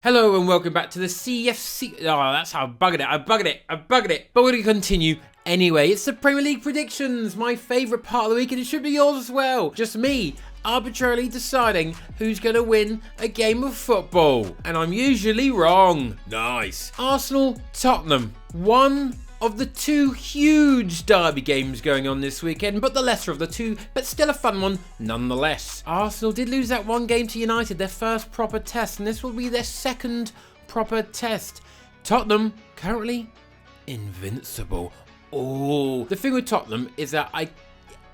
Hello and welcome back to the CFC. Oh, that's how I buggered it. But we're going to continue anyway. It's the Premier League predictions, my favourite part of the week, and it should be yours as well. Just me arbitrarily deciding who's going to win a game of football. And I'm usually wrong. Nice. Arsenal, Tottenham. One of the two huge derby games going on this weekend, but the lesser of the two, but still a fun one nonetheless. Arsenal did lose that one game to United, their first proper test, and this will be their second proper test. Tottenham, currently invincible. Oh, the thing with Tottenham is that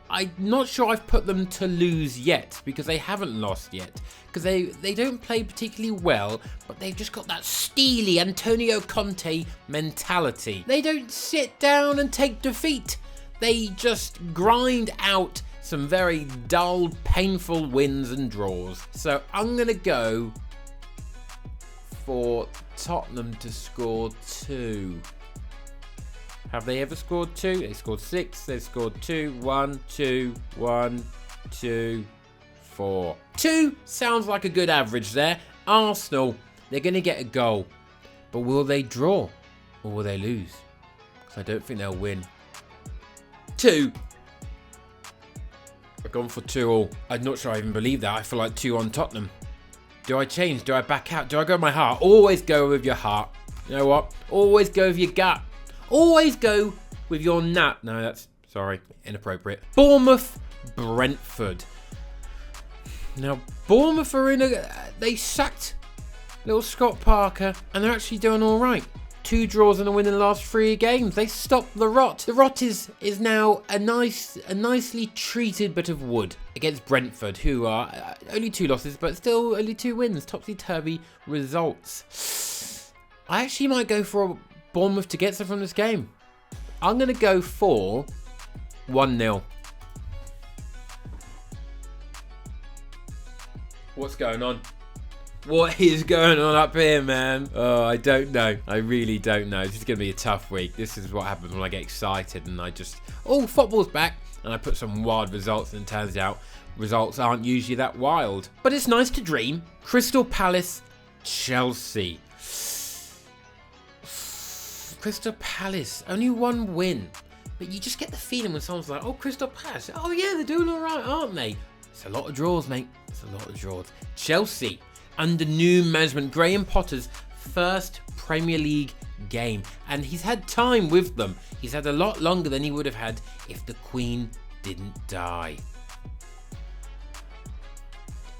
I'm not sure I've put them to lose yet, because they haven't lost yet. Because they don't play particularly well, but they've just got that steely Antonio Conte mentality. They don't sit down and take defeat. They just grind out some very dull, painful wins and draws. So I'm going to go for Tottenham to score 2. Have they ever scored 2? They scored 6. They scored 2. 1, 2, 1, 2, 4. 2 sounds like a good average there. Arsenal, they're going to get a goal. But will they draw? Or will they lose? Because I don't think they'll win. 2. I've gone for 2-2. I'm not sure I even believe that. I feel like 2 on Tottenham. Do I change? Do I back out? Do I go with my heart? Always go with your heart. You know what? Always go with your gut. Always go with your nut. No, that's, sorry, inappropriate. Bournemouth, Brentford. Now, Bournemouth are they sacked little Scott Parker, and they're actually doing all right. 2 draws and a win in the last 3 games. They stopped the rot. The rot is now a nicely treated bit of wood against Brentford, who are only 2 losses, but still only 2 wins. Topsy-turvy results. I actually might go for Bournemouth to get some from this game. I'm going to go for 1-0. What's going on? What is going on up here, man? Oh, I don't know. I really don't know. This is going to be a tough week. This is what happens when I get excited and I just, oh, football's back. And I put some wild results and it turns out results aren't usually that wild. But it's nice to dream. Crystal Palace, Chelsea. Crystal Palace, only 1 win. But you just get the feeling when someone's like, oh, Crystal Palace. Oh, yeah, they're doing all right, aren't they? It's a lot of draws, mate. It's a lot of draws. Chelsea, under new management, Graham Potter's first Premier League game. And he's had time with them. He's had a lot longer than he would have had if the Queen didn't die.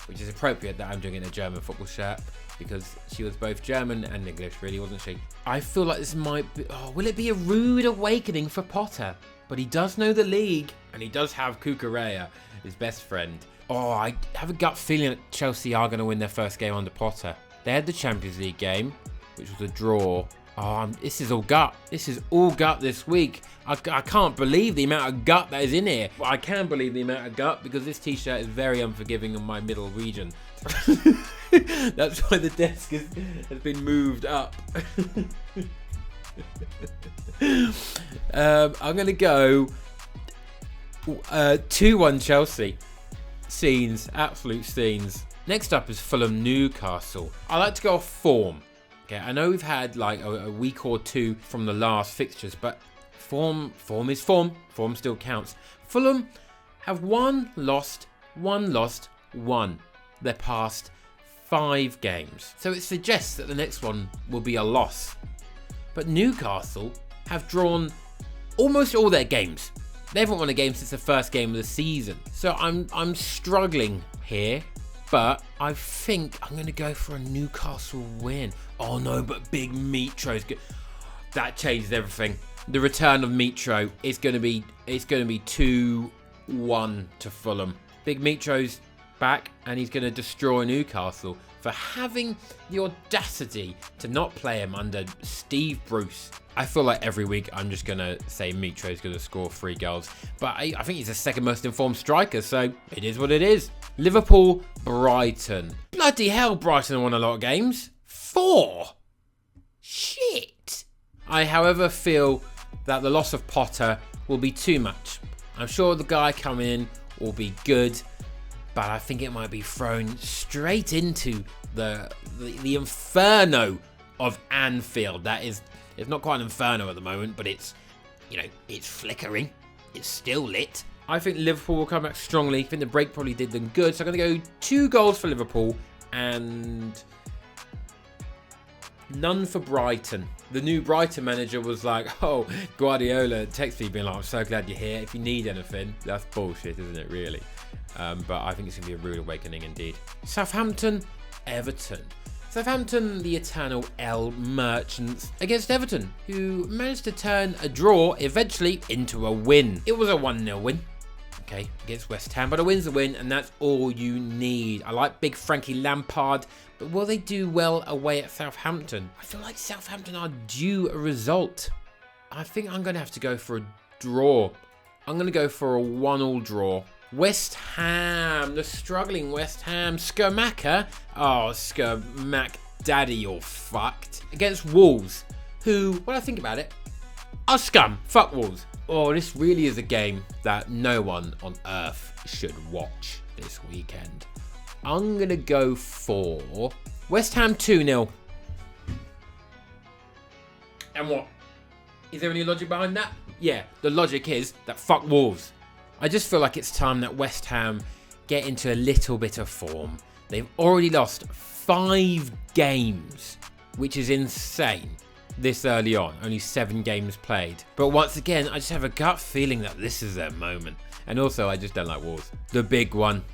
Which is appropriate that I'm doing it in a German football shirt, because she was both German and English, really, wasn't she? I feel like this might be... Oh, will it be a rude awakening for Potter? But he does know the league, and he does have Cucurella, his best friend. Oh, I have a gut feeling that Chelsea are going to win their first game under Potter. They had the Champions League game, which was a draw. Oh, this is all gut. This is all gut this week. I can't believe the amount of gut that is in here. But I can believe the amount of gut because this t-shirt is very unforgiving on my middle region. That's why the desk has been moved up. I'm going to go 2-1 Chelsea. Scenes, absolute scenes. Next up is Fulham, Newcastle. I like to go off form. Okay, I know we've had like a week or 2 from the last fixtures, but form is form. Form still counts. Fulham have won, lost, their past 5 games. So it suggests that the next one will be a loss. But Newcastle have drawn almost all their games. They haven't won a game since the first game of the season. So I'm struggling here. But I think I'm going to go for a Newcastle win. Oh no, but Big Mitro's good. That changes everything. The return of Mitro is going to be 2-1 to Fulham. Big Mitro's back and he's going to destroy Newcastle for having the audacity to not play him under Steve Bruce. I feel like every week I'm just going to say Mitro's going to score 3 goals. But I think he's the second most informed striker, so it is what it is. Liverpool, Brighton. Bloody hell, Brighton won a lot of games. 4. Shit. I, however, feel that the loss of Potter will be too much. I'm sure the guy coming in will be good, but I think it might be thrown straight into the inferno of Anfield. That is, it's not quite an inferno at the moment, but it's, you know, it's flickering. It's still lit. I think Liverpool will come back strongly. I think the break probably did them good. So I'm going to go 2 goals for Liverpool and none for Brighton. The new Brighton manager was like, oh, Guardiola texted me being like, I'm so glad you're here. If you need anything. That's bullshit, isn't it, really? But I think it's going to be a rude awakening indeed. Southampton, Everton. Southampton, the eternal L merchants, against Everton, who managed to turn a draw eventually into a win. It was a 1-0 win, okay, against West Ham, but a win's a win, and that's all you need. I like big Frankie Lampard, but will they do well away at Southampton? I feel like Southampton are due a result. I think I'm going to have to go for a draw. I'm going to go for a 1-1 draw. West Ham, the struggling West Ham. Skamaka, oh, Skamak Daddy, you're fucked. Against Wolves, who, when I think about it, are scum. Fuck Wolves. Oh, this really is a game that no one on earth should watch this weekend. I'm going to go for West Ham 2-0. And what? Is there any logic behind that? Yeah, the logic is that fuck Wolves. I just feel like it's time that West Ham get into a little bit of form. They've already lost 5 games, which is insane this early on. Only 7 games played. But once again, I just have a gut feeling that this is their moment. And also, I just don't like Wolves. The big one.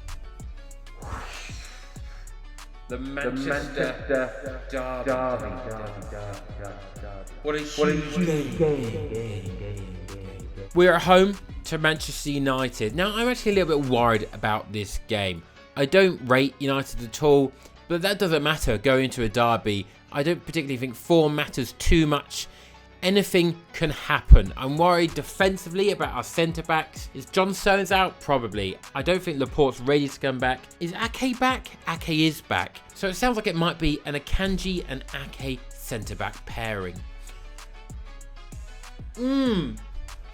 The Manchester Derby. What a huge game. We're at home to Manchester United. Now, I'm actually a little bit worried about this game. I don't rate United at all, but that doesn't matter going into a derby. I don't particularly think form matters too much. Anything can happen. I'm worried defensively about our centre-backs. Is John Stones out? Probably. I don't think Laporte's ready to come back. Is Ake back? Ake is back. So it sounds like it might be an Akanji and Ake centre-back pairing.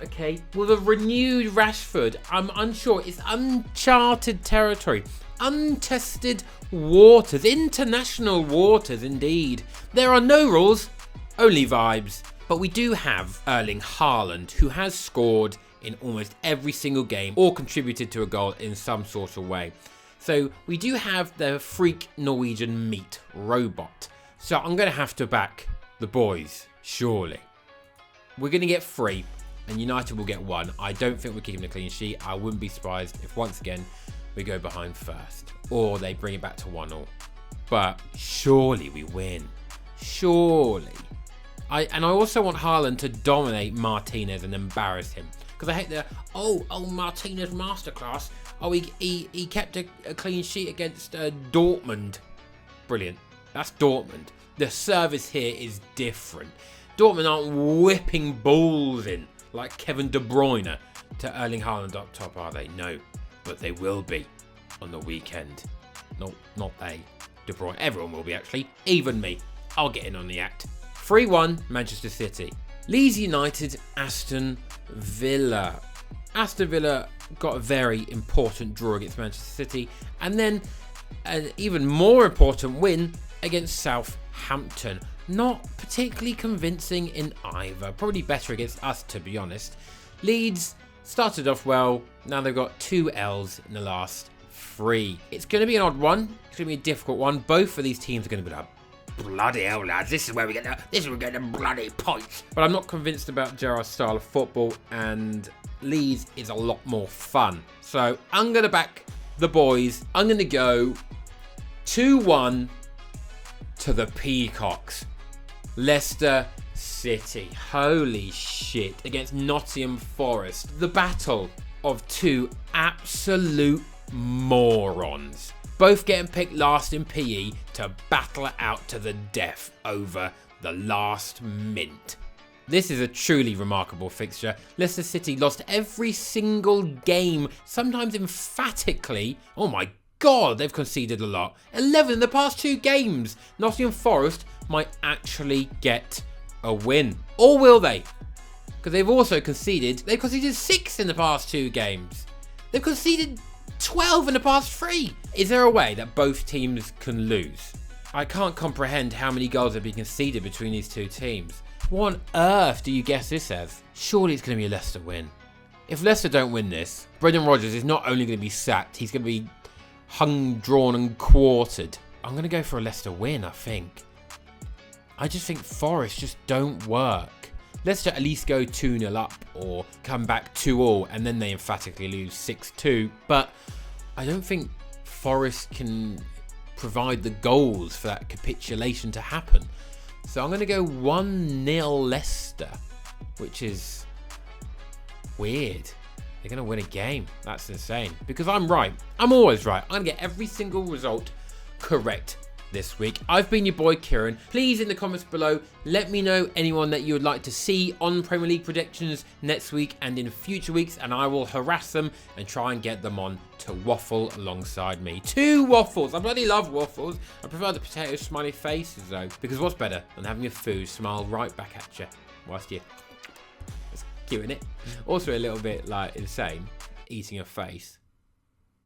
Okay, with a renewed Rashford, I'm unsure. It's uncharted territory. Untested waters. International waters, indeed. There are no rules, only vibes. But we do have Erling Haaland, who has scored in almost every single game or contributed to a goal in some sort of way. So we do have the freak Norwegian meat robot. So I'm going to have to back the boys, surely. We're going to get 3. And United will get 1. I don't think we're keeping a clean sheet. I wouldn't be surprised if once again we go behind first. Or they bring it back to 1-1. But surely we win. Surely. I also want Haaland to dominate Martinez and embarrass him. Because I hate the, oh Martinez masterclass. Oh, he kept a clean sheet against Dortmund. Brilliant. That's Dortmund. The service here is different. Dortmund aren't whipping balls in like Kevin De Bruyne to Erling Haaland up top, are they? No, but they will be on the weekend. Not they. De Bruyne. Everyone will be, actually. Even me. I'll get in on the act. 3-1 Manchester City. Leeds United, Aston Villa. Aston Villa got a very important draw against Manchester City, and then an even more important win against Southampton. Not particularly convincing in either. Probably better against us, to be honest. Leeds started off well. Now they've got 2 L's in the last 3. It's going to be an odd one. It's going to be a difficult one. Both of these teams are going to be like, bloody hell, lads. This is where we get the bloody points. But I'm not convinced about Gerrard's style of football, and Leeds is a lot more fun. So I'm going to back the boys. I'm going to go 2-1 to the Peacocks. Leicester City. Holy shit. Against Nottingham Forest. The battle of 2 absolute morons. Both getting picked last in PE to battle it out to the death over the last mint. This is a truly remarkable fixture. Leicester City lost every single game, sometimes emphatically. Oh my God, they've conceded a lot. 11 in the past 2 games. Nottingham Forest might actually get a win. Or will they? Because they've also conceded. They've conceded 6 in the past 2 games. They've conceded 12 in the past 3. Is there a way that both teams can lose? I can't comprehend how many goals have been conceded between these two teams. What on earth do you guess this as? Surely it's going to be a Leicester win. If Leicester don't win this, Brendan Rodgers is not only going to be sacked, he's going to be hung, drawn and quartered. I'm going to go for a Leicester win, I think. I just think Forest just don't work. Leicester at least go 2-0 up or come back 2-2 and then they emphatically lose 6-2. But I don't think Forest can provide the goals for that capitulation to happen. So I'm going to go 1-0 Leicester, which is weird. They're going to win a game. That's insane. Because I'm right. I'm always right. I'm going to get every single result correct this week. I've been your boy Kieran. Please in the comments below let me know anyone that you would like to see on Premier League predictions next week and in future weeks, and I will harass them and try and get them on to waffle alongside me. 2 waffles. I bloody love waffles. I prefer the potato smiley faces though, because what's better than having your food smile right back at you whilst you're cute, isn't it? Also a little bit like insane eating a face.